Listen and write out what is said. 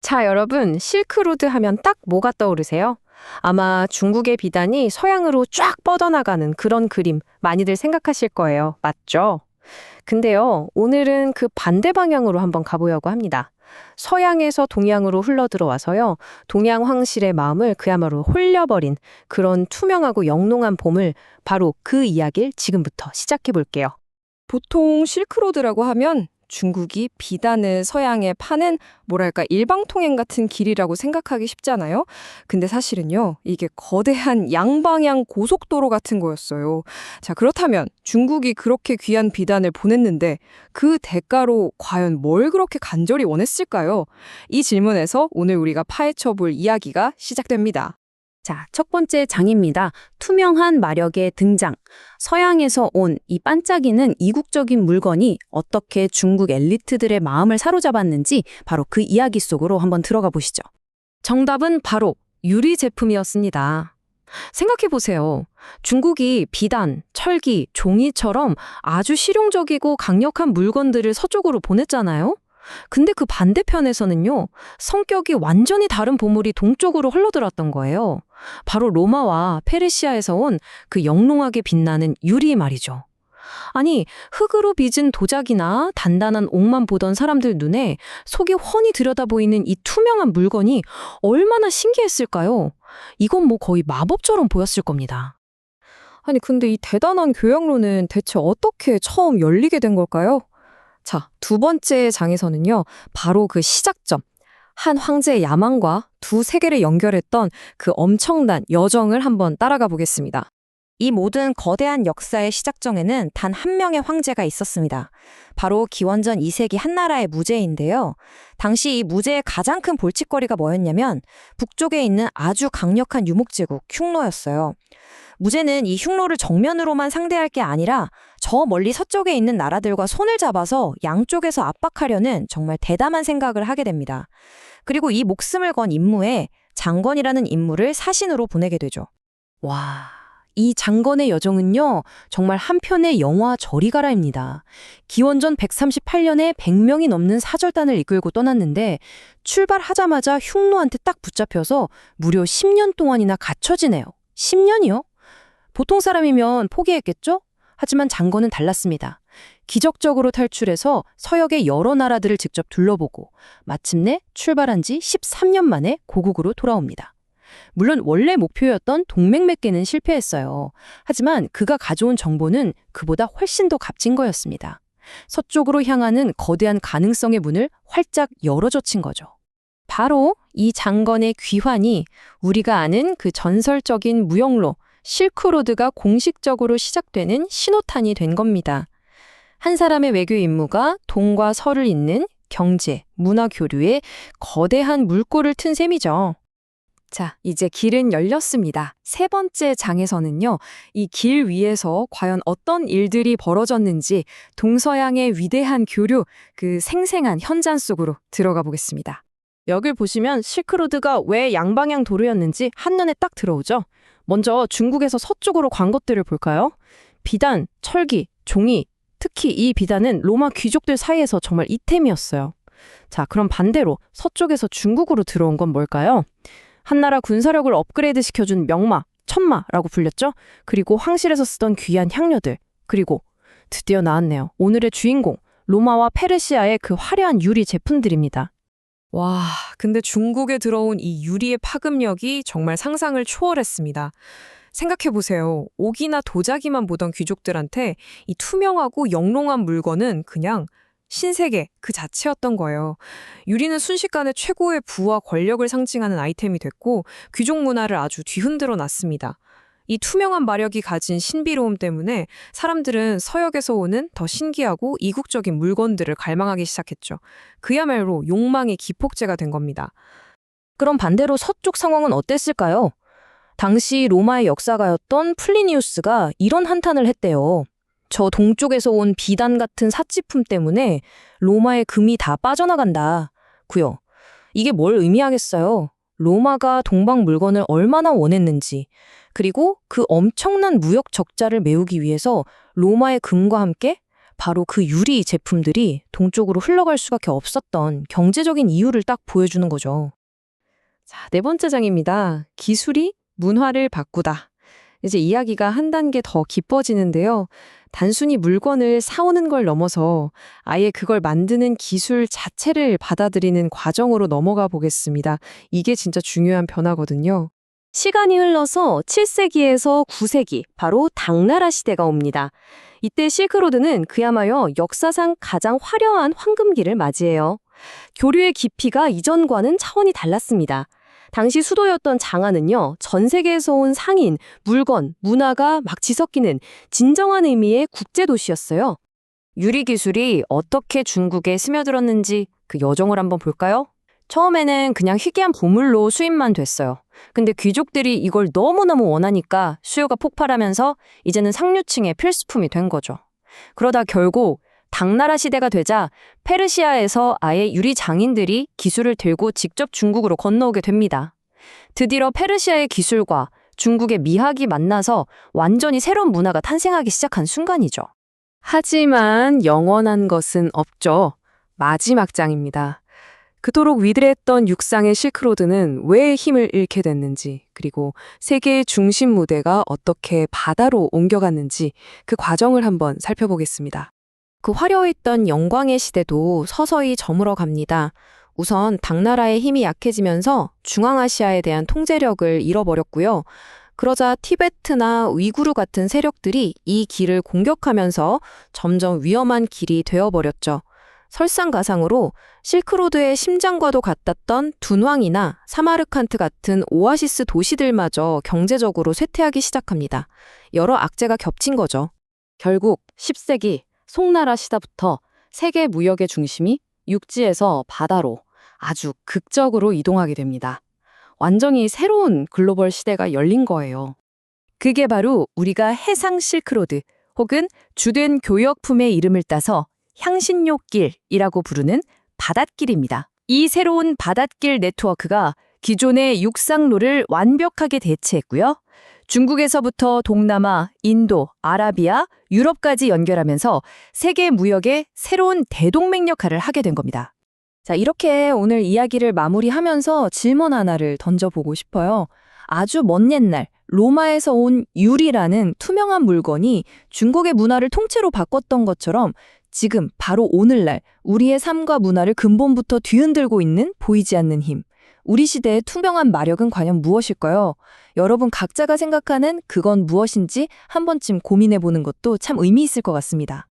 자, 여러분, 실크로드 하면 딱 뭐가 떠오르세요? 아마 중국의 비단이 서양으로 쫙 뻗어나가는 그런 그림 많이들 생각하실 거예요. 맞죠? 근데요, 오늘은 그 반대 방향으로 한번 가보려고 합니다. 서양에서 동양으로 흘러들어와서요, 동양 황실의 마음을 그야말로 홀려버린 그런 투명하고 영롱한 봄을 바로 그 이야기를 지금부터 시작해 볼게요. 보통 실크로드라고 하면 중국이 비단을 서양에 파는 뭐랄까 일방통행 같은 길이라고 생각하기 쉽잖아요. 근데 사실은요, 이게 거대한 양방향 고속도로 같은 거였어요. 자, 그렇다면 중국이 그렇게 귀한 비단을 보냈는데 그 대가로 과연 뭘 그렇게 간절히 원했을까요? 이 질문에서 오늘 우리가 파헤쳐 볼 이야기가 시작됩니다. 자, 첫 번째 장입니다. 투명한 마력의 등장. 서양에서 온 이 반짝이는 이국적인 물건이 어떻게 중국 엘리트들의 마음을 사로잡았는지 바로 그 이야기 속으로 한번 들어가 보시죠. 정답은 바로 유리 제품이었습니다. 생각해보세요. 중국이 비단, 철기, 종이처럼 아주 실용적이고 강력한 물건들을 서쪽으로 보냈잖아요. 근데 그 반대편에서는요, 성격이 완전히 다른 보물이 동쪽으로 흘러들었던 거예요. 바로 로마와 페르시아에서 온 그 영롱하게 빛나는 유리 말이죠. 아니, 흙으로 빚은 도자기나 단단한 옥만 보던 사람들 눈에 속이 훤히 들여다보이는 이 투명한 물건이 얼마나 신기했을까요? 이건 뭐 거의 마법처럼 보였을 겁니다. 아니, 근데 이 대단한 교양로는 대체 어떻게 처음 열리게 된 걸까요? 자, 두 번째 장에서는요, 바로 그 시작점, 한 황제의 야망과 두 세계를 연결했던 그 엄청난 여정을 한번 따라가 보겠습니다. 이 모든 거대한 역사의 시작점에는 단 한 명의 황제가 있었습니다. 바로 기원전 2세기 한나라의 무제인데요. 당시 이 무제의 가장 큰 볼칫거리가 뭐였냐면 북쪽에 있는 아주 강력한 유목제국 흉노였어요. 무제는 이 흉노를 정면으로만 상대할 게 아니라 저 멀리 서쪽에 있는 나라들과 손을 잡아서 양쪽에서 압박하려는 정말 대담한 생각을 하게 됩니다. 그리고 이 목숨을 건 임무에 장건이라는 인물을 사신으로 보내게 되죠. 와, 이 장건의 여정은요, 정말 한편의 영화 저리가라입니다. 기원전 138년에 100명이 넘는 사절단을 이끌고 떠났는데 출발하자마자 흉노한테 딱 붙잡혀서 무려 10년 동안이나 갇혀 지내요. 10년이요? 보통 사람이면 포기했겠죠? 하지만 장건은 달랐습니다. 기적적으로 탈출해서 서역의 여러 나라들을 직접 둘러보고 마침내 출발한 지 13년 만에 고국으로 돌아옵니다. 물론 원래 목표였던 동맹 맺기는 실패했어요. 하지만 그가 가져온 정보는 그보다 훨씬 더 값진 거였습니다. 서쪽으로 향하는 거대한 가능성의 문을 활짝 열어젖힌 거죠. 바로 이 장건의 귀환이 우리가 아는 그 전설적인 무역로 실크로드가 공식적으로 시작되는 신호탄이 된 겁니다. 한 사람의 외교 임무가 동과 서를 잇는 경제, 문화 교류에 거대한 물꼬를 튼 셈이죠. 자, 이제 길은 열렸습니다. 세 번째 장에서는요, 이 길 위에서 과연 어떤 일들이 벌어졌는지 동서양의 위대한 교류, 그 생생한 현장 속으로 들어가 보겠습니다. 여길 보시면 실크로드가 왜 양방향 도로였는지 한눈에 딱 들어오죠. 먼저 중국에서 서쪽으로 간 것들을 볼까요? 비단, 철기, 종이, 특히 이 비단은 로마 귀족들 사이에서 정말 이템이었어요. 자, 그럼 반대로 서쪽에서 중국으로 들어온 건 뭘까요? 한나라 군사력을 업그레이드 시켜준 명마, 천마라고 불렸죠? 그리고 황실에서 쓰던 귀한 향료들, 그리고 드디어 나왔네요. 오늘의 주인공, 로마와 페르시아의 그 화려한 유리 제품들입니다. 와, 근데 중국에 들어온 이 유리의 파급력이 정말 상상을 초월했습니다. 생각해보세요. 옥이나 도자기만 보던 귀족들한테 이 투명하고 영롱한 물건은 그냥 신세계 그 자체였던 거예요. 유리는 순식간에 최고의 부와 권력을 상징하는 아이템이 됐고 귀족 문화를 아주 뒤흔들어 놨습니다. 이 투명한 마력이 가진 신비로움 때문에 사람들은 서역에서 오는 더 신기하고 이국적인 물건들을 갈망하기 시작했죠. 그야말로 욕망의 기폭제가 된 겁니다. 그럼 반대로 서쪽 상황은 어땠을까요? 당시 로마의 역사가였던 플리니우스가 이런 한탄을 했대요. 저 동쪽에서 온 비단 같은 사치품 때문에 로마의 금이 다 빠져나간다. 구요. 이게 뭘 의미하겠어요? 로마가 동방 물건을 얼마나 원했는지, 그리고 그 엄청난 무역 적자를 메우기 위해서 로마의 금과 함께 바로 그 유리 제품들이 동쪽으로 흘러갈 수밖에 없었던 경제적인 이유를 딱 보여주는 거죠. 자, 네 번째 장입니다. 기술이 문화를 바꾸다. 이제 이야기가 한 단계 더 깊어지는데요. 단순히 물건을 사오는 걸 넘어서 아예 그걸 만드는 기술 자체를 받아들이는 과정으로 넘어가 보겠습니다. 이게 진짜 중요한 변화거든요. 시간이 흘러서 7세기에서 9세기, 바로 당나라 시대가 옵니다. 이때 실크로드는 그야말로 역사상 가장 화려한 황금기를 맞이해요. 교류의 깊이가 이전과는 차원이 달랐습니다. 당시 수도였던 장안은요, 전 세계에서 온 상인, 물건, 문화가 막 뒤섞이는 진정한 의미의 국제도시였어요. 유리 기술이 어떻게 중국에 스며들었는지 그 여정을 한번 볼까요? 처음에는 그냥 희귀한 보물로 수입만 됐어요. 근데 귀족들이 이걸 너무너무 원하니까 수요가 폭발하면서 이제는 상류층의 필수품이 된 거죠. 그러다 결국 당나라 시대가 되자 페르시아에서 아예 유리 장인들이 기술을 들고 직접 중국으로 건너오게 됩니다. 드디어 페르시아의 기술과 중국의 미학이 만나서 완전히 새로운 문화가 탄생하기 시작한 순간이죠. 하지만 영원한 것은 없죠. 마지막 장입니다. 그토록 위대했던 육상의 실크로드는 왜 힘을 잃게 됐는지, 그리고 세계의 중심 무대가 어떻게 바다로 옮겨갔는지 그 과정을 한번 살펴보겠습니다. 그 화려했던 영광의 시대도 서서히 저물어 갑니다. 우선 당나라의 힘이 약해지면서 중앙아시아에 대한 통제력을 잃어버렸고요. 그러자 티베트나 위구르 같은 세력들이 이 길을 공격하면서 점점 위험한 길이 되어버렸죠. 설상가상으로 실크로드의 심장과도 같았던 둔왕이나 사마르칸트 같은 오아시스 도시들마저 경제적으로 쇠퇴하기 시작합니다. 여러 악재가 겹친 거죠. 결국 10세기 송나라 시대부터 세계 무역의 중심이 육지에서 바다로 아주 극적으로 이동하게 됩니다. 완전히 새로운 글로벌 시대가 열린 거예요. 그게 바로 우리가 해상 실크로드 혹은 주된 교역품의 이름을 따서 향신료길이라고 부르는 바닷길입니다. 이 새로운 바닷길 네트워크가 기존의 육상로를 완벽하게 대체했고요. 중국에서부터 동남아, 인도, 아라비아, 유럽까지 연결하면서 세계 무역의 새로운 대동맥 역할을 하게 된 겁니다. 자, 이렇게 오늘 이야기를 마무리하면서 질문 하나를 던져보고 싶어요. 아주 먼 옛날 로마에서 온 유리라는 투명한 물건이 중국의 문화를 통째로 바꿨던 것처럼 지금 바로 오늘날 우리의 삶과 문화를 근본부터 뒤흔들고 있는 보이지 않는 힘. 우리 시대의 투명한 마력은 과연 무엇일까요? 여러분 각자가 생각하는 그건 무엇인지 한 번쯤 고민해보는 것도 참 의미 있을 것 같습니다.